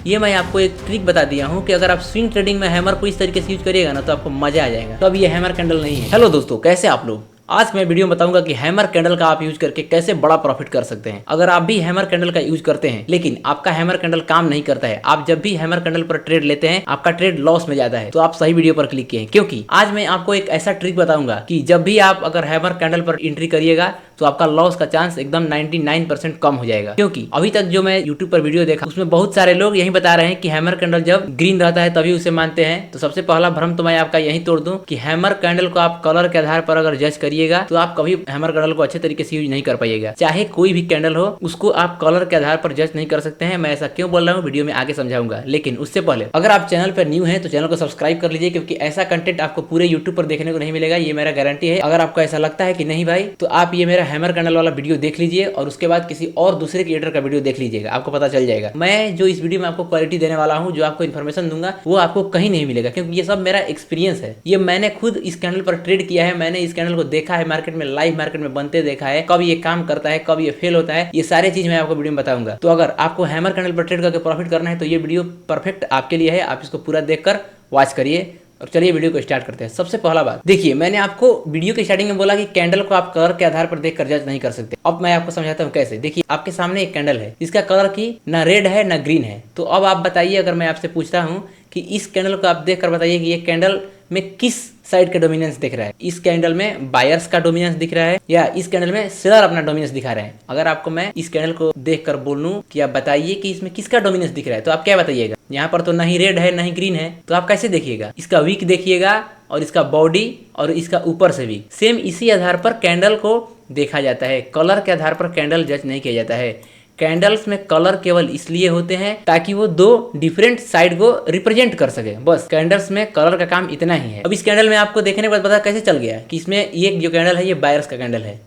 ये मैं आपको एक ट्रिक बता दिया हूँ कि अगर आप स्विंग ट्रेडिंग में हैमर को इस तरीके से यूज करिएगा ना तो आपको मजा आ जाएगा। तो अब ये हैमर कैंडल नहीं है। हेलो दोस्तों, कैसे आप लोग। आज मैं वीडियो में बताऊंगा कि हैमर कैंडल का आप यूज करके कैसे बड़ा प्रॉफिट कर सकते हैं। अगर आप भी हैमर कैंडल का यूज करते हैं लेकिन आपका हैमर कैंडल काम नहीं करता है, आप जब भी हैमर कैंडल पर ट्रेड लेते हैं आपका ट्रेड लॉस में जाता है, तो आप सही वीडियो पर क्लिक किए हैं, क्योंकि आज मैं आपको एक ऐसा ट्रिक बताऊंगा कि जब भी आप अगर हैमर कैंडल पर एंट्री करिएगा तो आपका लॉस का चांस एकदम 99% कम हो जाएगा। क्योंकि अभी तक जो मैं यूट्यूब पर वीडियो देखा उसमें बहुत सारे लोग यही बता रहे हैं कि हैमर कैंडल जब ग्रीन रहता है तभी उसे मानते हैं। तो सबसे पहला भ्रम तो मैं आपका यही तोड़ दूं कि हैमर कैंडल को आप कलर के आधार पर अगर जज करिएगा तो आप कभी हैमर कैंडल को अच्छे तरीके से यूज नहीं कर पाइएगा। चाहे कोई भी कैंडल हो उसको आप कलर के आधार पर जज नहीं कर सकते हैं। मैं ऐसा क्यों बोल रहा हूँ वीडियो में आगे समझाऊंगा, लेकिन उससे पहले अगर आप चैनल पर न्यू हैं तो चैनल को सब्सक्राइब कर लीजिए, क्योंकि ऐसा कंटेंट आपको पूरे यूट्यूब पर देखने को नहीं मिलेगा, ये मेरा गारंटी है। अगर आपको ऐसा लगता है कि नहीं भाई, तो आप ये मेरा हैमर कैंडल वाला वीडियो देख लीजिए और उसके बाद किसी और दूसरे क्रिएटर का वीडियो देख लीजिएगा, आपको पता चल जाएगा। मैं जो इस वीडियो में आपको क्वालिटी देने वाला हूँ, जो आपको इन्फॉर्मेशन दूंगा वो आपको कहीं नहीं मिलेगा, क्योंकि ये सब मेरा एक्सपीरियंस है। ये मैंने खुद इस कैंडल पर ट्रेड किया है, मैंने इस कैंडल को देखा है मार्केट में, लाइव मार्केट में बनते देखा है, कब ये काम करता है, कब ये फेल होता है, ये सारी चीज मैं आपको वीडियो में बताऊंगा। तो अगर आपको हैमर कैंडल पर ट्रेड करके प्रॉफिट करना है तो ये वीडियो परफेक्ट आपके लिए है। आप इसको पूरा देखकर वॉच करिए और चलिए वीडियो को स्टार्ट करते हैं। सबसे पहला बात देखिए, मैंने आपको वीडियो की स्टार्टिंग में बोला कि कैंडल को आप कलर के आधार पर देखकर जज नहीं कर सकते। अब मैं आपको समझाता हूँ कैसे। देखिए, आपके सामने एक कैंडल है, इसका कलर की ना रेड है ना ग्रीन है। तो अब आप बताइए, अगर मैं आपसे पूछता हूँ कि इस कैंडल को आप देखकर बताइए कि ये कैंडल में किस साइड का डोमिनेंस दिख रहा है। इस कैंडल में बायर्स का डोमिनेंस दिख रहा है या इस कैंडल में सेलर अपना डोमिनेंस दिखा रहे हैं। अगर आपको मैं इस कैंडल को देखकर बोलूं कि आप बताइए कि इसमें किसका डोमिनेंस दिख रहा है, तो आप क्या बताइएगा। यहाँ पर तो नहीं रेड है नहीं ग्रीन है, तो आप कैसे देखिएगा। इसका वीक देखिएगा और इसका बॉडी और इसका ऊपर से वीक। सेम इसी आधार पर कैंडल को देखा जाता है। कलर के आधार पर कैंडल जज नहीं किया जाता है। कैंडल्स में कलर केवल इसलिए होते हैं ताकि वो दो डिफरेंट साइड को रिप्रेजेंट कर सके, बस। कैंडल्स में कलर का काम इतना ही है। अब इस कैंडल में आपको देखने के बाद पता कैसे चल गया कि इसमें ये जो कैंडल है ये बायर्स का कैंडल है।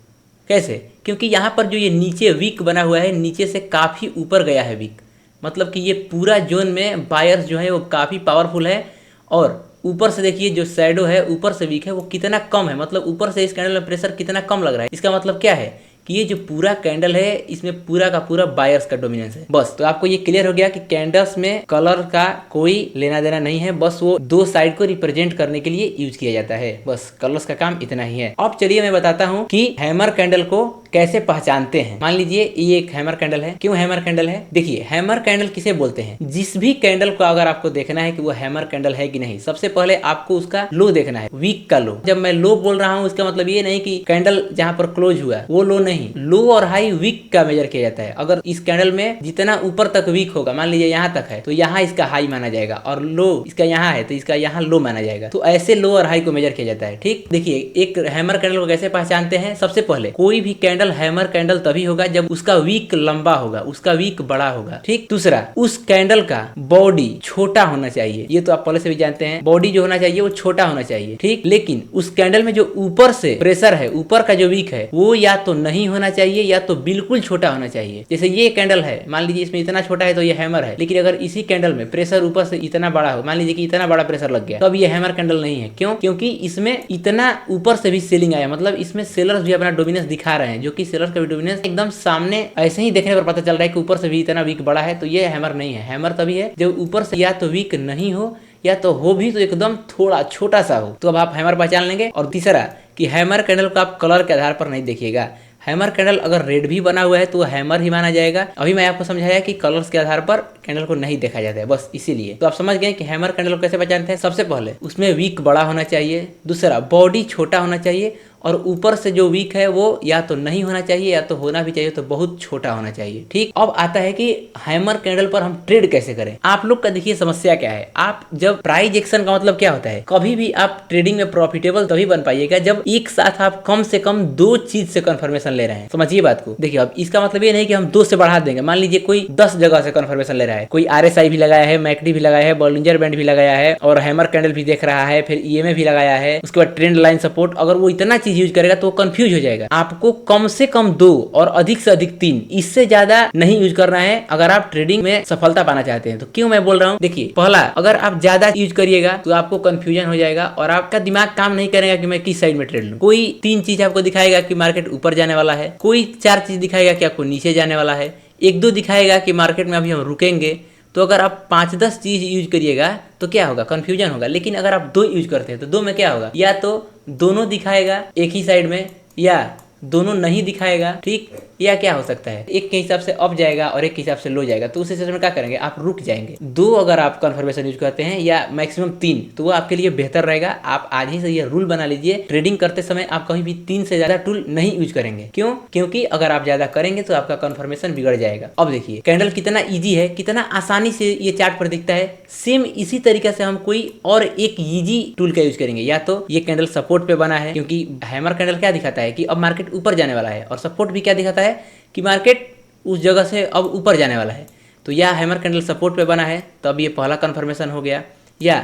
कैसे? क्योंकि यहाँ पर जो ये नीचे वीक बना हुआ है, नीचे से काफी ऊपर गया है वीक, मतलब कि ये पूरा जोन में बायर्स जो है वो काफी पावरफुल है। और ऊपर से देखिए जो शैडो है ऊपर से वीक है वो कितना कम है, मतलब ऊपर से इस कैंडल में प्रेशर कितना कम लग रहा है। इसका मतलब क्या है कि ये जो पूरा कैंडल है इसमें पूरा का पूरा बायर्स का डोमिनेंस है, बस। तो आपको ये क्लियर हो गया कि कैंडल्स में कलर का कोई लेना देना नहीं है, बस वो दो साइड को रिप्रेजेंट करने के लिए यूज किया जाता है, बस। कलर्स का काम इतना ही है। अब चलिए मैं बताता हूँ कि हैमर कैंडल को कैसे पहचानते हैं। मान लीजिए ये एक हैमर कैंडल है। क्यों हैमर कैंडल है? देखिए, हैमर कैंडल किसे बोलते हैं। जिस भी कैंडल को अगर आपको देखना है कि वो हैमर कैंडल है कि नहीं, सबसे पहले आपको उसका लो देखना है, वीक का लो। जब मैं लो बोल रहा हूँ इसका मतलब ये नहीं कि कैंडल जहाँ पर क्लोज हुआ है वो लो नहीं, लो और हाई वीक का मेजर किया जाता है। अगर इस कैंडल में जितना ऊपर तक वीक होगा, मान लीजिए यहाँ तक है, तो यहाँ इसका हाई माना जाएगा, और लो इसका यहाँ है तो इसका यहाँ लो माना जाएगा। तो ऐसे लो और हाई को मेजर किया जाता है, ठीक। देखिए, एक हैमर कैंडल को कैसे पहचानते हैं। सबसे पहले कोई भी कैंडल हैमर कैंडल तभी होगा जब उसका वीक लंबा होगा, उसका वीक बड़ा होगा, ठीक। दूसरा, उस कैंडल का बॉडी छोटा होना चाहिए। ये तो आप पहले से भी जानते हैं, बॉडी जो होना चाहिए वो छोटा होना चाहिए, ठीक। लेकिन उस कैंडल में जो ऊपर से प्रेशर है, ऊपर का जो वीक है, वो या तो नहीं होना चाहिए या तो बिल्कुल छोटा होना चाहिए। जैसे ये कैंडल है, मान लीजिए इसमें इतना छोटा है तो ये हैमर है, लेकिन अगर इसी कैंडल में प्रेशर ऊपर से इतना बड़ा हो, मान लीजिए कि इतना बड़ा प्रेशर लग गया, तो अब ये हैमर कैंडल नहीं है। क्यों? क्योंकि इसमें इतना ऊपर से भी सेलिंग आया, मतलब इसमें सेलर्स भी अपना डोमिनेंस दिखा रहे हैं, जो कि सेलर्स का भी डोमिनेंस एकदम सामने ऐसे ही देखने पर पता चल रहा है कि ऊपर से भी इतना वीक बड़ा है, तो ये हैमर नहीं है। हैमर तभी है जब ऊपर से या तो वीक नहीं हो या तो हो भी तो एकदम थोड़ा छोटा सा हो, तो अब आप हैमर पहचान लेंगे। और तीसरा कि हैमर कैंडल को आप कलर के आधार पर नहीं देखिएगा। हैमर कैंडल अगर रेड भी बना हुआ है तो हैमर ही माना जाएगा। अभी मैं आपको समझाया कि कलर्स के आधार पर कैंडल को नहीं देखा जाता है, बस इसीलिए। तो आप समझ गए कि हैमर कैंडल को कैसे पहचानते हैं। सबसे पहले उसमें वीक बड़ा होना चाहिए, दूसरा बॉडी छोटा होना चाहिए, और ऊपर से जो वीक है वो या तो नहीं होना चाहिए या तो होना भी चाहिए तो बहुत छोटा होना चाहिए, ठीक। अब आता है कि हैमर कैंडल पर हम ट्रेड कैसे करें। आप लोग का देखिए समस्या क्या है। आप जब प्राइस एक्शन का मतलब क्या होता है, कभी भी आप ट्रेडिंग में प्रॉफिटेबल तभी बन पाइएगा जब एक साथ आप कम से कम दो चीज से कंफर्मेशन ले रहे हैं। समझिए बात को। देखिए, अब इसका मतलब ये नहीं कि हम 2 से बढ़ा देंगे। मान लीजिए कोई 10 जगह से कंफर्मेशन ले रहा है, कोई RSI भी लगाया है, मैकडी भी लगाया है, बॉलिंजर बैंड भी लगाया है, और हैमर कैंडल भी देख रहा है, फिर EMA भी लगाया है, उसके बाद ट्रेंड लाइन सपोर्ट। अगर वो इतना चीज यूज करेगा तो कंफ्यूज हो जाएगा। आपको कम से कम 2 और अधिक से अधिक 3, इससे ज्यादा नहीं यूज करना है अगर आप ट्रेडिंग में सफलता पाना चाहते हैं। तो क्यों मैं बोल रहा हूँ, देखिए, पहला, अगर आप ज्यादा यूज करिएगा तो आपको कंफ्यूजन हो जाएगा और आपका दिमाग काम नहीं करेगा कि मैं किस साइड में ट्रेड लूं। कोई 3 चीज आपको दिखाएगा कि मार्केट ऊपर जाने वाला है, कोई 4 चीज दिखाएगा कि आपको नीचे जाने वाला है, 1-2 दिखाएगा कि मार्केट में अभी हम रुकेंगे, तो अगर आप 5-10 चीज़ यूज करिएगा तो क्या होगा, कन्फ्यूजन होगा। लेकिन अगर आप 2 यूज करते हैं तो 2 में क्या होगा, या तो दोनों दिखाएगा एक ही साइड में, या दोनों नहीं दिखाएगा, ठीक, या क्या हो सकता है एक के हिसाब से अप जाएगा और एक के हिसाब से लो जाएगा। तो उस सिचुएशन में क्या करेंगे, आप रुक जाएंगे। 2 अगर आप कन्फर्मेशन यूज करते हैं या मैक्सिमम 3, तो वो आपके लिए बेहतर रहेगा। आप आज ही से ये रूल बना लीजिए, ट्रेडिंग करते समय आप कहीं भी 3 से ज्यादा टूल नहीं यूज करेंगे। क्यों? क्योंकि अगर आप ज्यादा करेंगे तो आपका कन्फर्मेशन बिगड़ जाएगा। अब देखिए कैंडल कितना ईजी है, कितना आसानी से ये चार्ट पर दिखता है। सेम इसी तरीके से हम कोई और एक ईजी टूल का यूज करेंगे। या तो ये कैंडल सपोर्ट पे बना है, क्योंकि हैमर कैंडल क्या दिखाता है कि अब मार्केट ऊपर जाने वाला है, और सपोर्ट भी क्या दिखाता है कि मार्केट उस जगह से अब ऊपर जाने वाला है। तो यह हैमर कैंडल सपोर्ट पे बना है, तो अब ये पहला कन्फर्मेशन हो गया। या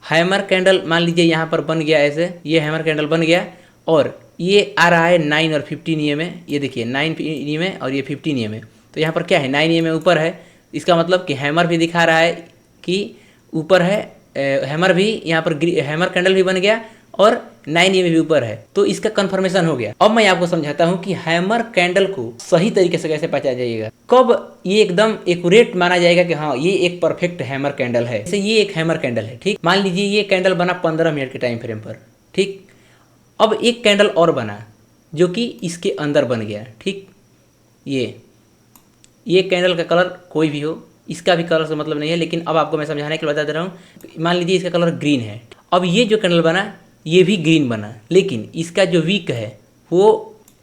हैमर कैंडल मान लीजिए यहाँ पर बन गया ऐसे, ये हैमर कैंडल बन गया और ये आ रहा है 9 और 15 EM में। ये देखिए 9 EM में और ये 15 EM में। तो यहाँ पर क्या है, 9 EM में ऊपर है। इसका मतलब कि हैमर भी दिखा रहा है कि ऊपर है, हैमर भी यहाँ पर हैमर कैंडल भी बन गया और 9 EM भी ऊपर है। तो इसका कंफर्मेशन हो गया। अब मैं आपको समझाता हूँ कि हैमर कैंडल को सही तरीके से कैसे पहचाना जाएगा, कब ये एकदम एक्यूरेट माना जाएगा कि हाँ ये एक परफेक्ट हैमर कैंडल है। जैसे ये एक हैमर कैंडल है, ठीक, मान लीजिए ये कैंडल बना 15 मिनट के टाइम फ्रेम पर, ठीक। अब एक कैंडल और बना जो कि इसके अंदर बन गया, ठीक। ये कैंडल का कलर कोई भी हो, इसका भी कलर से मतलब नहीं है, लेकिन अब आपको मैं समझाने के लिए बता दे रहा हूँ। मान लीजिए इसका कलर ग्रीन है। अब ये जो कैंडल बना ये भी ग्रीन बना, लेकिन इसका जो वीक है वो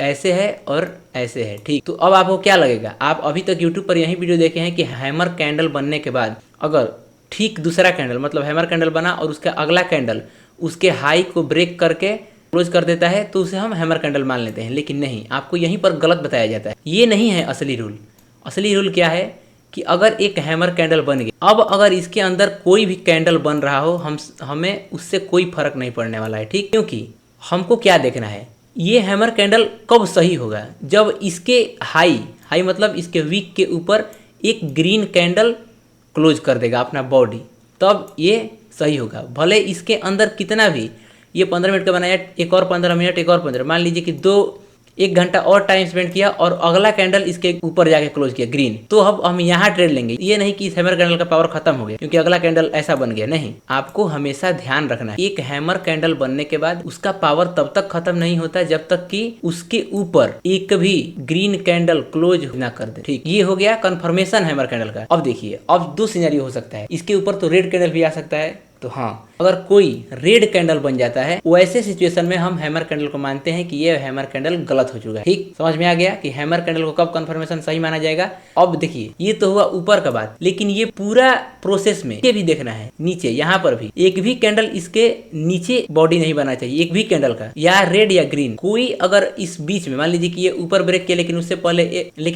ऐसे है और ऐसे है, ठीक। तो अब आपको क्या लगेगा, आप अभी तक यूट्यूब पर यही वीडियो देखे हैं कि हैमर कैंडल बनने के बाद अगर ठीक दूसरा कैंडल मतलब हैमर कैंडल बना और उसका अगला कैंडल उसके हाई को ब्रेक करके क्लोज कर देता है तो उसे हम हैमर कैंडल मान लेते हैं। लेकिन नहीं, आपको यहीं पर गलत बताया जाता है। ये नहीं है असली रूल। असली रूल क्या है कि अगर एक हैमर कैंडल बन गया, अब अगर इसके अंदर कोई भी कैंडल बन रहा हो, हमें उससे कोई फर्क नहीं पड़ने वाला है, ठीक। क्योंकि हमको क्या देखना है, ये हैमर कैंडल कब सही होगा, जब इसके हाई मतलब इसके वीक के ऊपर एक ग्रीन कैंडल क्लोज कर देगा अपना बॉडी, तब ये सही होगा। भले इसके अंदर कितना भी, ये 15 मिनट का बनाया, एक और 15 मिनट, एक और 15, मान लीजिए कि 1 घंटा और टाइम स्पेंड किया और अगला कैंडल इसके ऊपर जाके क्लोज किया ग्रीन, तो अब हम यहाँ ट्रेड लेंगे। ये नहीं कि इस हैमर कैंडल का पावर खत्म हो गया क्योंकि अगला कैंडल ऐसा बन गया, नहीं। आपको हमेशा ध्यान रखना है, एक हैमर कैंडल बनने के बाद उसका पावर तब तक खत्म नहीं होता जब तक कि उसके ऊपर एक भी ग्रीन कैंडल क्लोज ना कर दे, ठीक। ये हो गया कंफर्मेशन हैमर कैंडल का। अब देखिए, अब 2 सिनेरियो हो सकता है, इसके ऊपर तो रेड कैंडल भी आ सकता है। तो हाँ, अगर कोई रेड कैंडल बन जाता है, वैसे सिचुएशन में हम हैमर कैंडल को मानते हैं कि ये हैमर कैंडल गलत हो चुका है, ठीक। समझ में आ गया कि हैमर कैंडल को कब कंफर्मेशन सही माना जाएगा। अब देखिए, ये तो हुआ ऊपर का बात, लेकिन ये पूरा प्रोसेस में ये भी देखना है, नीचे यहाँ पर भी एक भी कैंडल इसके नीचे बॉडी नहीं बना चाहिए, एक भी कैंडल का, या रेड या ग्रीन कोई। अगर इस बीच में मान लीजिए कि ये ऊपर ब्रेक किया, लेकिन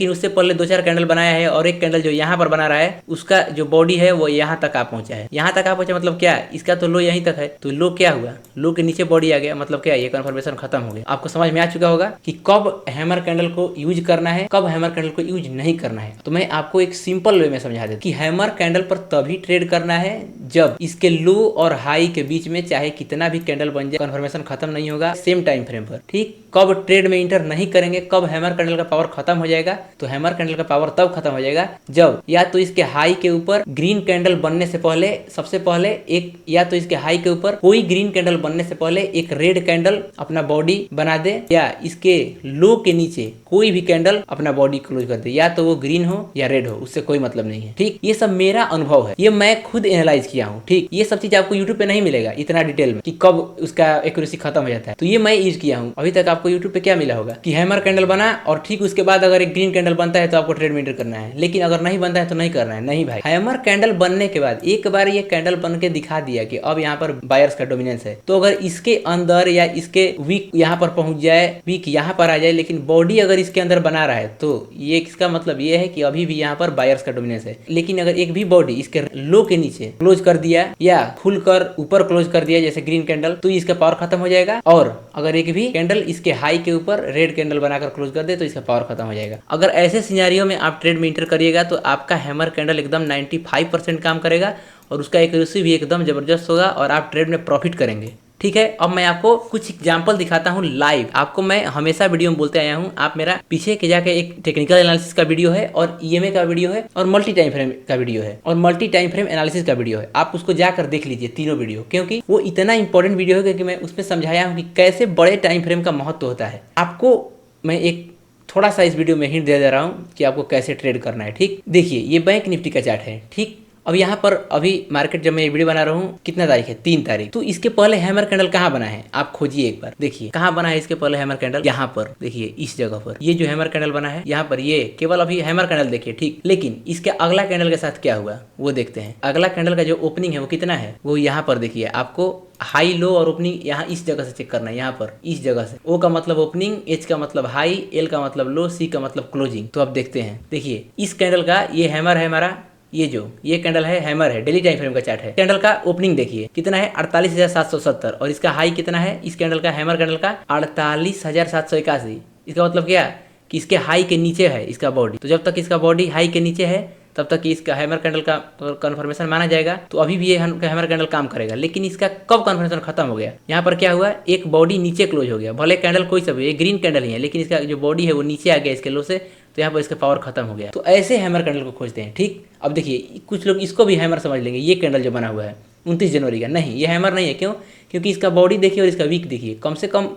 उससे पहले 2-4 कैंडल बनाया है और एक कैंडल जो यहाँ पर बना रहा है उसका जो बॉडी है वो यहाँ तक आ पहुंचा है। यहाँ तक आ पहुंचा मतलब क्या, इसका तो लो यहीं तक है, तो लो क्या हुआ, लो के नीचे बॉडी आ गया, मतलब क्या, ये कंफर्मेशन खत्म हो गया। आपको समझ में आ चुका होगा कि कब हैमर कैंडल को यूज करना है, कब हैमर कैंडल को यूज नहीं करना है। तो मैं आपको एक सिंपल वे में समझा देता कि हैमर कैंडल पर तभी ट्रेड करना है जब इसके लो और हाई के बीच में चाहे कितना भी कैंडल बन जाए, कंफर्मेशन खत्म नहीं होगा सेम टाइम फ्रेम पर, ठीक। कब ट्रेड में इंटर नहीं करेंगे, कब हैमर कैंडल का पावर खत्म हो जाएगा, तो हैमर कैंडल का पावर तब खत्म हो जाएगा जब या तो इसके हाई के ऊपर ग्रीन कैंडल बनने से पहले, सबसे पहले एक, या तो इसके हाई के ऊपर कोई ग्रीन कैंडल बनने से पहले एक रेड कैंडल अपना बॉडी बना दे, या इसके लो के नीचे कोई भी कैंडल अपना बॉडी क्लोज कर दे, या तो वो ग्रीन हो या रेड हो, उससे कोई मतलब नहीं है, ठीक। ये सब मेरा अनुभव है, ये मैं खुद एनालाइज किया हूँ, ठीक। ये सब चीज आपको यूट्यूब पे नहीं मिलेगा इतना डिटेल में कि कब उसका एक्यूरेसी खत्म हो जाता है, तो ये मैं यूज किया हूँ। अभी तक आपको यूट्यूब पे क्या मिला होगा कि हैमर कैंडल बना और ठीक उसके बाद अगर एक ग्रीन कैंडल बनता है तो आपको ट्रेड में एंटर करना है, लेकिन अगर नहीं बनता है तो नहीं करना है। नहीं भाई, हैमर कैंडल बनने के बाद एक बार ये कैंडल बन के दिखा दिया कि अब यहाँ पर बायर्स का डोमिनेंस है, तो अगर इसके अंदर या इसके वीक यहाँ पर पहुंच जाए, वीक यहाँ पर आ जाए, लेकिन बॉडी अगर इसके अंदर बना रहा है, तो ये इसका मतलब ये है कि अभी भी यहाँ पर बायर्स का डोमिनेंस है। लेकिन अगर एक भी बॉडी इसके लो के नीचे क्लोज कर दिया या खुलकर ऊपर क्लोज कर दिया जैसे ग्रीन कैंडल, तो इसका पावर खत्म हो जाएगा। और अगर एक भी कैंडल इसके हाई के ऊपर रेड कैंडल बनाकर क्लोज कर दे तो इसका पावर खत्म हो जाएगा। अगर ऐसे सिनेरियो में आप ट्रेड में इंटर करिएगा तो आपका हैमर कैंडल एकदम 95% काम करेगा और उसका एक्यूरेसी भी एकदम जबरदस्त होगा और आप ट्रेड में प्रॉफिट करेंगे। ठीक है। अब मैं आपको कुछ एग्जांपल दिखाता हूँ लाइव। आपको मैं हमेशा वीडियो में बोलते आया हूँ, आप मेरा पीछे के जाके एक टेक्निकल एनालिसिस का वीडियो है और ईएमए का वीडियो है और मल्टी टाइम फ्रेम का वीडियो है और मल्टी टाइम फ्रेम एनालिसिस का वीडियो है, आप उसको जाकर देख लीजिए तीनों वीडियो, क्योंकि वो इतना इंपॉर्टेंट वीडियो है क्योंकि मैं उसमें समझाया हूँ कि कैसे बड़े टाइम फ्रेम का महत्व होता है। आपको मैं एक थोड़ा सा इस वीडियो में हिंट दे रहा हूँ कि आपको कैसे ट्रेड करना है। ठीक, देखिए ये बैंक निफ्टी का चार्ट है। ठीक, अब यहाँ पर अभी मार्केट जब मैं ये वीडियो बना रहा हूँ, कितना तारीख है, 3 तारीख। तो इसके पहले हैमर कैंडल कहाँ बना है, आप खोजिए एक बार, देखिए कहाँ बना है इसके पहले हैमर कैंडल। यहाँ पर देखिए, इस जगह पर ये जो हैमर कैंडल बना है, यहाँ पर ये केवल अभी हैमर कैंडल देखिए। ठीक, लेकिन इसके अगला कैंडल के साथ क्या हुआ वो देखते हैं। अगला कैंडल का जो ओपनिंग है वो कितना है, वो यहाँ पर देखिए। आपको हाई लो और ओपनिंग यहाँ इस जगह से चेक करना है, यहाँ पर इस जगह से। ओ का मतलब ओपनिंग, एच का मतलब हाई, एल का मतलब लो, सी का मतलब क्लोजिंग। तो अब देखते हैं, देखिए इस कैंडल का ये हैमर है हमारा, ये कैंडल है हैमर है, डेली टाइम फ्रेम का चार्ट है। कैंडल का ओपनिंग देखिए कितना है, 48,770 और इसका हाई कितना है, इस कैंडल का हैमर कैंडल का 48,781। इसका मतलब क्या कि इसके हाई के नीचे है इसका बॉडी। तो जब तक इसका बॉडी हाई के नीचे है तब तक इसका हैमर कैंडल का कन्फर्मेशन माना जाएगा। तो अभी भी ये हैमर कैंडल काम करेगा, लेकिन इसका कब कन्फर्मेशन खत्म हो गया, यहाँ पर क्या हुआ, एक बॉडी नीचे क्लोज हो गया। भले कैंडल कोई सा भी, ये ग्रीन कैंडल ही है, लेकिन इसका जो बॉडी है वो नीचे आ गया इसके लो से, तो यहाँ पर इसका पावर खत्म हो गया। तो ऐसे हैमर कैंडल को खोजते हैं। ठीक, अब देखिए कुछ लोग इसको भी हैमर समझ लेंगे। ये कैंडल जो बना हुआ है 29 जनवरी का, नहीं ये हैमर नहीं है। क्यों, क्योंकि इसका बॉडी देखिए और इसका वीक देखिए, कम से कम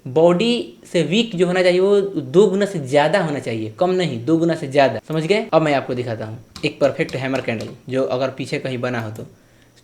बॉडी से वीक जो होना चाहिए वो 2 गुना से ज्यादा होना चाहिए, कम नहीं, 2 गुना से ज्यादा। समझ गए। अब मैं आपको दिखाता हूँ एक परफेक्ट हैमर कैंडल जो अगर पीछे कहीं बना हो तो।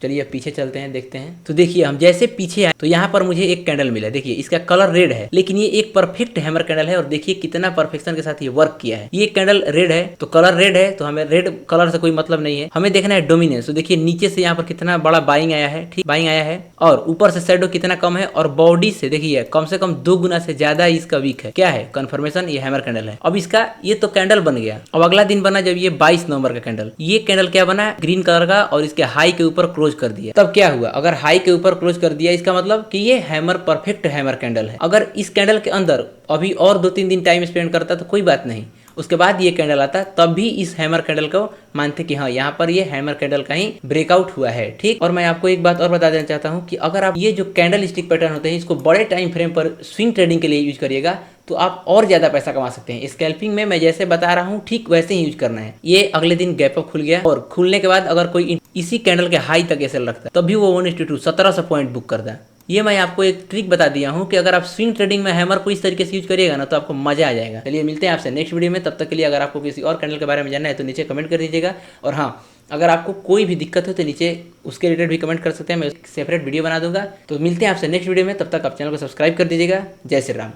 चलिए अब पीछे चलते हैं, देखते हैं। तो देखिए हम जैसे पीछे आए तो यहाँ पर मुझे एक कैंडल मिला। देखिए इसका कलर रेड है, लेकिन ये एक परफेक्ट हैमर कैंडल है और देखिए कितना परफेक्शन के साथ ये वर्क किया है। ये कैंडल रेड है तो कलर रेड है, तो हमें रेड कलर से कोई मतलब नहीं है, हमें देखना है डोमिनेंस। तो देखिए नीचे से यहाँ पर कितना बड़ा बाइंग आया है, ठीक बाइंग आया है, और ऊपर से शैडो कितना कम है, और बॉडी से देखिए कम से कम 2 गुना से ज्यादा इसका वीक है। क्या है कन्फर्मेशन, ये हैमर कैंडल है। अब इसका ये तो कैंडल बन गया। अब अगला दिन बना जब ये 22 नवंबर का कैंडल, ये कैंडल क्या बना, ग्रीन कलर का, और इसके हाई के ऊपर क्लोज कर दिया। तब क्या हुआ, अगर हाई के ऊपर क्लोज कर दिया इसका मतलब कि ये हैमर परफेक्ट हैमर कैंडल है। अगर इस कैंडल के अंदर अभी और 2-3 दिन टाइम स्पेंड करता तो कोई बात नहीं, उसके बाद ये कैंडल आता तब भी इस हैमर कैंडल को मानते कि हाँ यहाँ पर ये हैमर कैंडल का ही ब्रेकआउट हुआ है। ठीक, और मैं आपको एक बात और बता देना चाहता हूँ कि अगर आप ये जो कैंडल स्टिक पैटर्न होते हैं इसको बड़े टाइम फ्रेम पर स्विंग ट्रेडिंग के लिए यूज करिएगा तो आप और ज्यादा पैसा कमा सकते हैं। स्कैल्पिंग में मैं जैसे बता रहा हूँ ठीक वैसे ही यूज करना है। ये अगले दिन गैप अप खुल गया और खुलने के बाद अगर कोई इसी कैंडल के हाई तक ऐसे रखता है तभी वो 1:2 1700 पॉइंट बुक करता है। ये मैं आपको एक ट्रिक बता दिया हूँ कि अगर आप स्विंग ट्रेडिंग में हैमर को इस तरीके से यूज करिएगा ना तो आपको मजा आ जाएगा। चलिए मिलते हैं आपसे नेक्स्ट वीडियो में, तब तक के लिए अगर आपको किसी और कैंडल के बारे में जानना है तो नीचे कमेंट कर दीजिएगा। और हाँ, अगर आपको कोई भी दिक्कत हो तो नीचे उसके रिलेटेड भी कमेंट कर सकते हैं, मैं सेपरेट वीडियो बना दूंगा। तो मिलते हैं आपसे नेक्स्ट वीडियो में, तब तक आप चैनल को सब्सक्राइब कर दीजिएगा। जय श्री राम।